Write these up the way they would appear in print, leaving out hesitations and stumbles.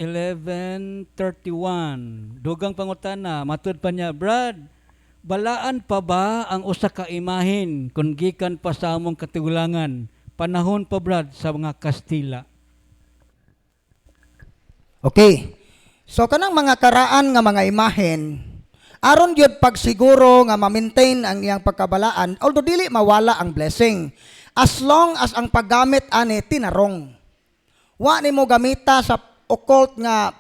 11:31. Dugang pangutana, matud pa niya, Brad, balaan pa ba ang usa ka imahin kung gikan pa sa among katigulangan? Panahon pa, Brad, sa mga Kastila. Okay. So kanang mga karaan nga mga imahen, aron gyud pagsiguro nga ma-maintain ang iyang pagkabalaan, although dili mawala ang blessing. As long as ang paggamit ani tinarong. Wa nimo gamita sa occult nga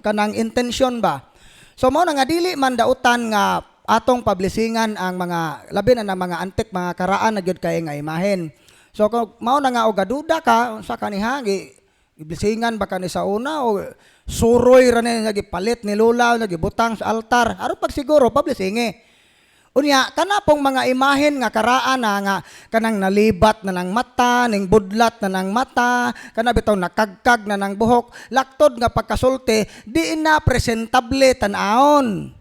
kanang intention ba. So mao na nga dili man dautan nga atong publishingan ang mga labi na ng mga antik mga karaan na gyud kay nga imahen. So kung mao na nga og gaduda ka sa kaniha ibisingan ba kani sa una o suroy ra na gipalit ni lula nagibutang sa altar aron pagsiguro publishingi. Unya kana pong mga imahen nga karaan nga kanang nalibat na ng mata, ning budlat na ng mata, kana bitaw nakagkag na ng buhok, laktod nga pagkasulti, di na presentable tan-aon.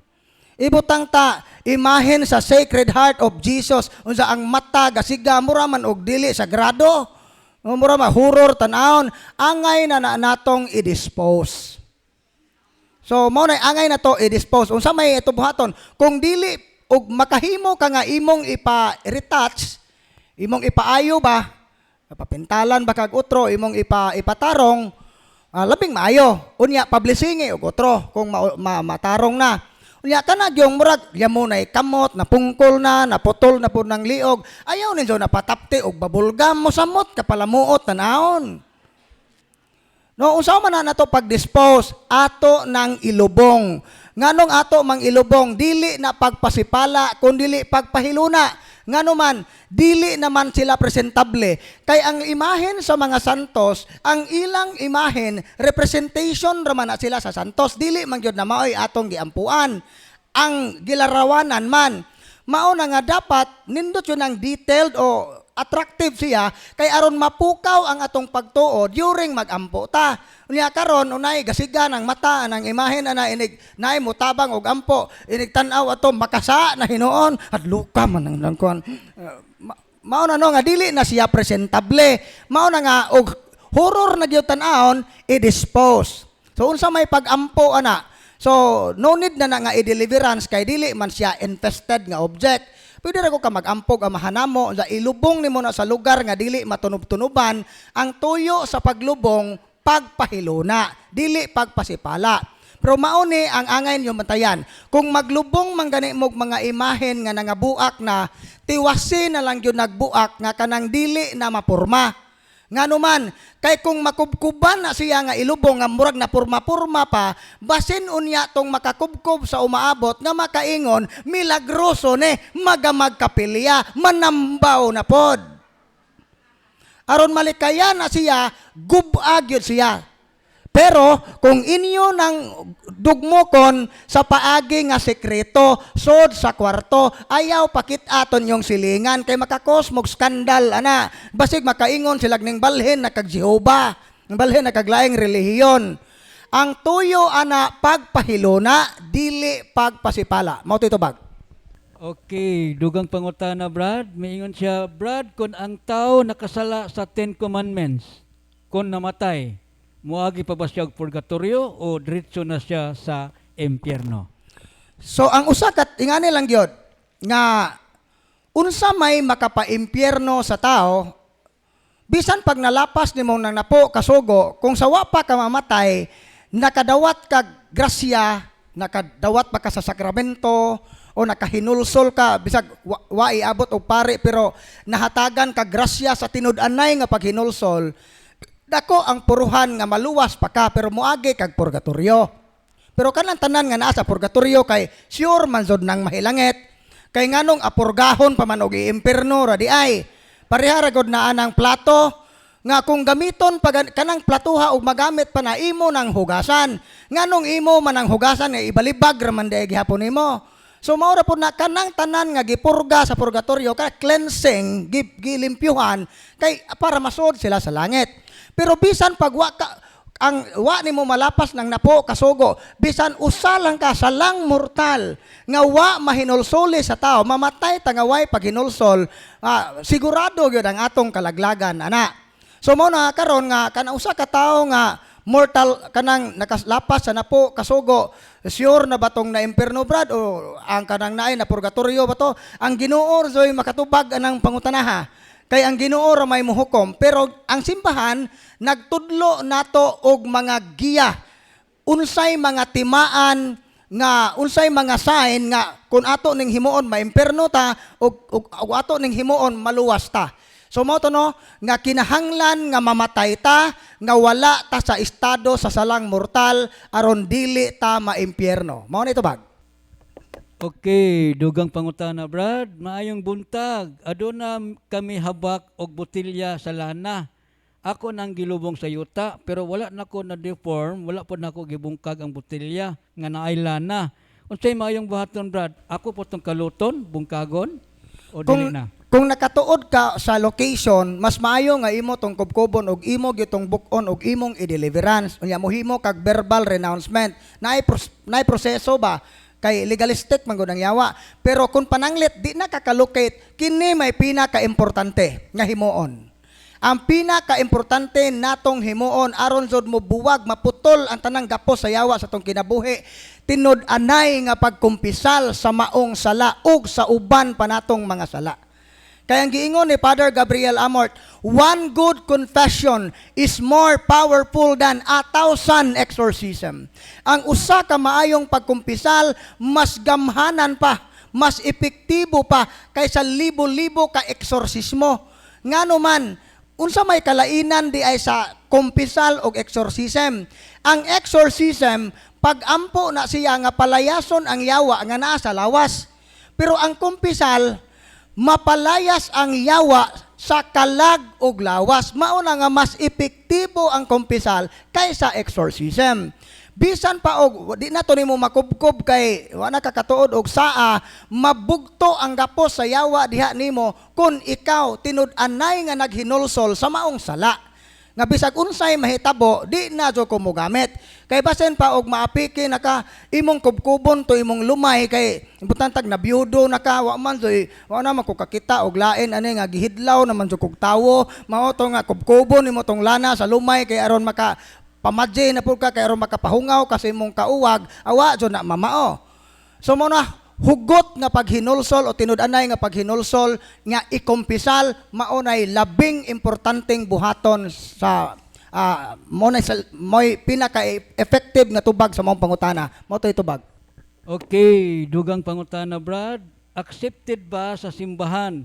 Ibutang ta imahen sa Sacred Heart of Jesus unsa ang mata gasiga mura man og dili sagrado. Mura man horror tan-aon, angay na natong i-dispose. So mao na angay na to i-dispose. Unsa may ito buhaton? Kung dili ug makahimo ka nga imong ipa-retouch, imong ipaayo ba, papintalan ba kag utro, imong ipatarong, labing maayo. Unya publishingi og utro kung matarong na. Unya kana gyung murag yamo na kamot, napungkol na, naputol na pud ng liog. Ayaw ninyo napatapti og babulgam mo samot kapalamuot tanahon. No, usaw man na nato pag-dispose ato ng ilubong. Nganong ato mang ilubong dili na pagpasipala kundi pagpahiluna. Ngano man dili naman sila presentable kay ang imahen sa mga santos, ang ilang imahen representation ra man na sila sa santos, dili man gyud na maoy atong giampuan. Ang gilarawanan man mao na nga dapat nindot yun ang detailed o attractive siya kay aron mapukaw ang atong pagtuo during magampo ta. Unya karon unay gasiga ng mata ng imahen ana inig naay mutabang og ampo inig tan-aw ato makasa na hinuon at luka man ang langkuan. Mao na no nga dili na siya presentable. Mao na nga og horror na gyud tan-aon i-dispose. So unsa may pagampo ana. So no need na nga i-deliverance kay dili man siya infested nga object. Pwede ra ko ka mag-ampog ang mahanamo sa ilubong nimo na sa lugar nga dili matunob-tunuban ang tuyo sa paglubong pagpahiluna, dili pagpasipala. Pero mao ni ang angay niyo matayan. Kung maglubong man gani mo mga imahen nga nangabuak na tiwasin na lang gyud nagbuak nga kanang dili na mapurma. Ngano man, kay kung makubkuban na siya nga ilubong nga murag na purma-purma pa, basin unya tong makakubkob sa umaabot nga makaingon, milagroso ne, magamag kapilya, manambaw na pod. Aron malikaya na siya, gubag yun siya. Pero kung inyo nang dugmokon sa paagi nga sekreto, sod sa kwarto, ayaw pakit-aton yung silingan kay makakosmog skandal ana. Basig makaingon sila ning balhin na kag Jehova, balhin na kag laing relihiyon. Ang tuyo ana pagpahilona, dili pagpasipala. Mao to bag. Okay, dugang pangutana, Brad. Miingon siya, Brad, kung ang tao nakasala sa 10 Commandments, kung namatay, muagi pa ba siya og purgatorio o diretso na siya sa impyerno? So ang usa kat ingani lang gyud nga unsa may makapaimpyerno sa tao bisan pag nalapas nimo nang napo kasugo kung sa wa pa ka mamatay nakadawat kag grasya, nakadawat pa ka sa sakramento o nakahinulsol ka bisag wa iabot og pare pero nahatagan kag grasya sa tinud-anay nga paghinulsol. Dako ang puruhan nga maluwas pa ka pero muagi kag purgatorio. Pero kanang tanan nga naa sa purgatorio kay sure man jud nang mahilangit. Kay nganong apurgahon pa man og impierno ra di ay. Pareha ra gud naa nang plato nga kung gamiton pag kanang platuha og magamit pa na imo nang hugasan. Nganong imo man ang hugasan nga ibalibag ra man day gihapon nimo. So mao ra pud na kanang tanan nga gipurga sa purgatorio kay cleansing, gilimpyuhan kay para masud sila sa langit. Pero bisan pag wa nimo malapas ng napo kasugo, bisan usa lang ka sa lang mortal nga wa mahinulsoli sa tao, mamatay tangaway pag hinulsol, sigurado gyud ang atong kalaglagan ana. So mo na karon nga kana usa ka tawo nga mortal kanang nakaslapas sa napo kasugo, sure na batong na impierno brad o ang kanang naay na purgatorio ba to? Ang Ginoo zoy makatubag anang pangutanaha. Kay ang Ginoo ra may muhukom, pero ang simbahan nagtudlo nato og mga giya. Unsay mga timaan nga unsay mga sign nga kung ato ning himuon maimpierno ta ug ato ning himuon maluwas ta. So mo to no nga kinahanglan nga mamatay ta nga wala ta sa estado sa salang mortal aron dili ta maimpierno. Mao na ito bag. Okay, dugang pangutana, Brad. Maayong buntag. Aduna kami habak og botilya sa lana. Ako nang gilubong sa yuta, pero wala nako na deform, wala po nako gibungkag ang botilya nga naay lana. Unsay maayong buhaton, Brad? Ako po tong kaluton, bungkagon o dili na? Kung nakatuod ka sa location, mas maayo nga imo tong kubkubon og imo gitong bukon og imong i-deliverance. Unya mohimo kag verbal renouncement. Naay proseso ba? Kay legalistic man gud ang yawa. Pero kung pananglit di na kakalocate, kini may pinaka-importante nga himuon. Ang pinaka-importante natong himuon aron jud mo buwag maputol ang tanang gapos sa yawa sa tong kinabuhi. Tinud-anay nga pagkumpisal sa maong sala ug sa uban pa natong mga sala. Kaya ang giingon ni Father Gabriel Amort, one good confession is more powerful than 1,000 exorcism. Ang usa ka maayong pagkumpisal mas gamhanan pa, mas epektibo pa kaysa libo-libo ka eksorsismo. Ngano man, unsa may kalainan di ay sa kumpisal og exorcism. Ang exorcism, pag-ampo na siya nga palayason ang yawa nga naa sa lawas. Pero ang kumpisal, mapalayas ang yawa sa kalag og lawas. Mao na nga mas epektibo ang kumpisal kaysa exorcism. Bisan pa og di na to nimo makubkob kay wala ka katuod og saa mabugto ang gapos sa yawa diha nimo kun ikaw tinud-anay nga naghinulsol sa maong sala. Nga bisag unsay mahitabo di na jo ko mogamit. Kay basen pa og maapiki naka imong kubkubon to imong lumay kay importantag na biyudo naka wa man joy wa na makukakita og lain ani nga gihidlaw naman jo kog tawo mao to nga kubkubon nimo tong lana sa lumay kay aron maka pamadje na pud ka kay aron makapahungaw kasi imong kauwag awa jo na mamao. So mo na hugot nga paghinulsol o tinud-anay nga paghinulsol nga ikumpisal maunay labing importanteng buhaton sa mo'y pinaka-effective nga tubag sa mong pangutana. Mo to'y tubag. Okay, dugang pangutana, Brad. Accepted ba sa simbahan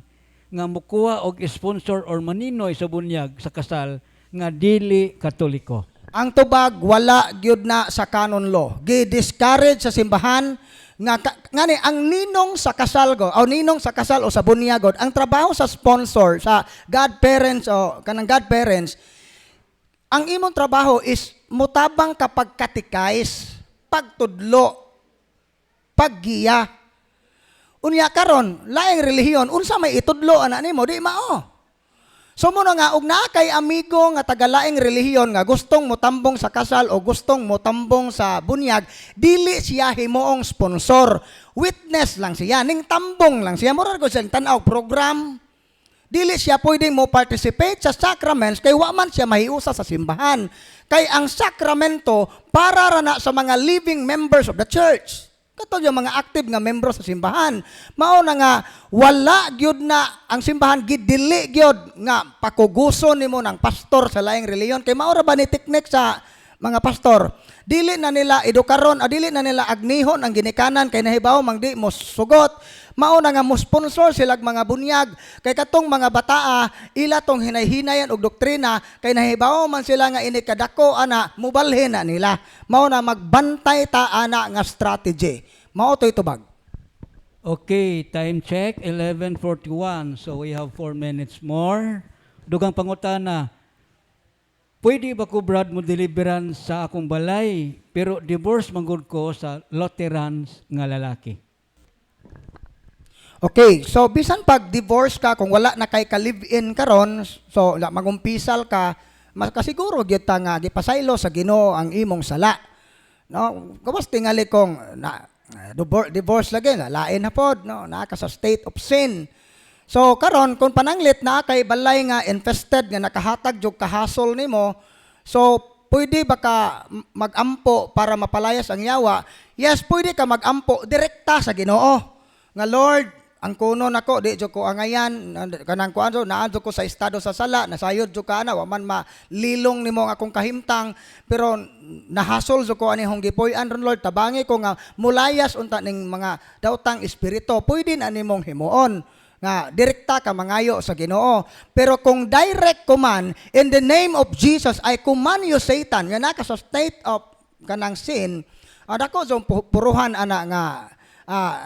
nga mukuha og sponsor or maninoy sa bunyag sa kasal nga dili katoliko? Ang tubag wala gyud na sa canon law. Gi-discourage sa simbahan nga ngani ang ninong sa kasal go o ninong sa kasal o sa bunyagod ang trabaho sa sponsor sa godparents o kanang godparents ang imong trabaho is mutabang kapag katikais pagtudlo paggiya unya karon laing relihiyon unsa may itudlo ana nimo di mao. So mo nga og naa kay amigo nga tagalaing relihiyon nga gustong motambong sa kasal o gustong motambong sa bunyag, dili siya himuong sponsor. Witness lang siya, ning tambong lang siya. Mura ko siyang tanaw program. Dili siya pwedeng mo participate sa sacraments kay wa man siya mahiusa sa simbahan. Kay ang sakramento para ra na sa mga living members of the church. Kato yung mga active nga membro sa simbahan. Mao na nga, wala gyud na ang simbahan gidili gyud nga pakuguson nimo ng pastor sa laing reliyon. Kay mao ra ba ni teknik sa mga pastor? Dili na nila edukaron, dili na nila agnihon ang ginikanan kay nahibaw mang di mo sugot. Mao na nga mo sponsor silag mga bunyag kay katong mga bataa ila tong hinay-hinayan og doktrina kay nahibaw man sila nga ini kadako ana mubalhin na nila. Mao na magbantay ta ana nga strategy. Mao toy tubag. Okay, time check, 11:41. So we have 4 minutes more. Dugang pangutana, pwede ba ko, Brad, mo deliveran sa akong balay, pero divorce manggod ko sa Lutherans nga lalaki? Okay, so bisan pag divorce ka kung wala na kay ka live-in karon, so magumpisal ka, mas kasiguro gyud ta nga gipasaylo sa Ginoo ang imong sala. No, kawas tingali kong na divorce lagi na lain na pod no, naka sa state of sin. So karon kung pananglit na kay balay nga infested nga nakahatag jog kahasol nimo, so pwede ba ka mag-ampo para mapalayas ang yawa? Yes, pwede ka mag-ampo direkta sa Ginoo. Nga Lord, ang kuno nako di jud ko angayan kanang kuan naadto ko sa estado sa sala nasayod jud ka ana wa man malilong nimo ang akong kahimtang pero nahasol jud ko anihong gipuy-an ron Lord tabangi ko nga mulayas unta ning mga daotang espiritu pwede na nimong himuon nga direkta ka mangayo sa Ginoo. Pero kung direct command in the name of Jesus, I command you Satan nga naka sa state of kanang sin adako jong puruhan ana nga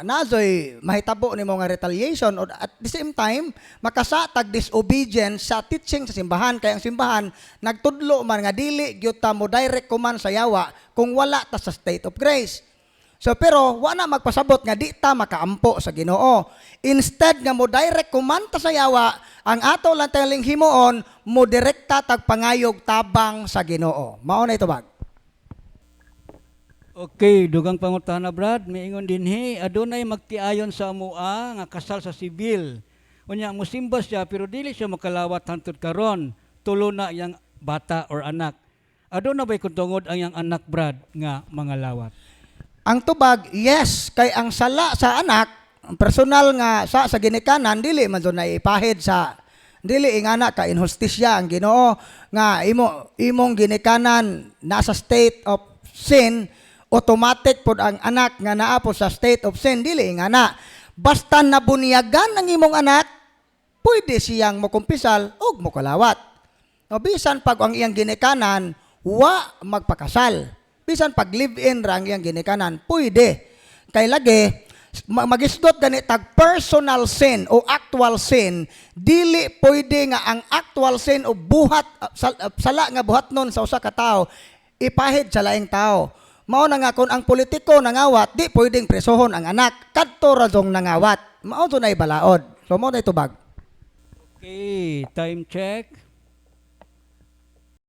nazoy mahitabo ni mga retaliation or at the same time makasatag disobedience sa teaching sa simbahan kaya ang simbahan nagtudlo man nga dili gyud ta mo direct command sa yawa kung wala ta sa state of grace. So pero wala magpasabot nga di ta makaampo sa Ginoo. Instead nga mo direct command ta sa yawa, ang ato lang taling himuon mo direkta tag pangayog tabang sa Ginoo. Mao na ito bag. Okay, dugang pangutana Brad, miingon dinhi adunay magtiayon sa amua nga kasal sa sibil. Unya mosimba siya pero dili siya makalawat hangtod karon. Tulo na yang bata or anak. Aduna ba'y kuntungod ang yang anak Brad nga mga lawat? Ang tubag, yes, kay ang sala sa anak, ang personal nga sa ginikanan dili man na ipahid sa dili ingana ka inhustisya ang Ginoo nga imong ginikanan nasa state of sin, automatic pod ang anak nga naa po sa state of sin dili ingana. Basta nabunyagan ang imong anak, pwede siyang mokumpisal og mokalawat. O bisan pag ang iyang ginikanan wa magpakasal. Bisan pag live-in ra ang iyang ginikanan, pwede. Kay lagi magisdot gani tag personal sin o actual sin, dili pwede nga ang actual sin o buhat sala nga buhatnon sa usa ka tawo ipahid sa laing tawo. Mao na nga kung ang politiko nangawat, di pwedeng presohon ang anak. Kadto ra jong nangawat. Mao to na ibalaod. So mao na itubag. Okay, time check.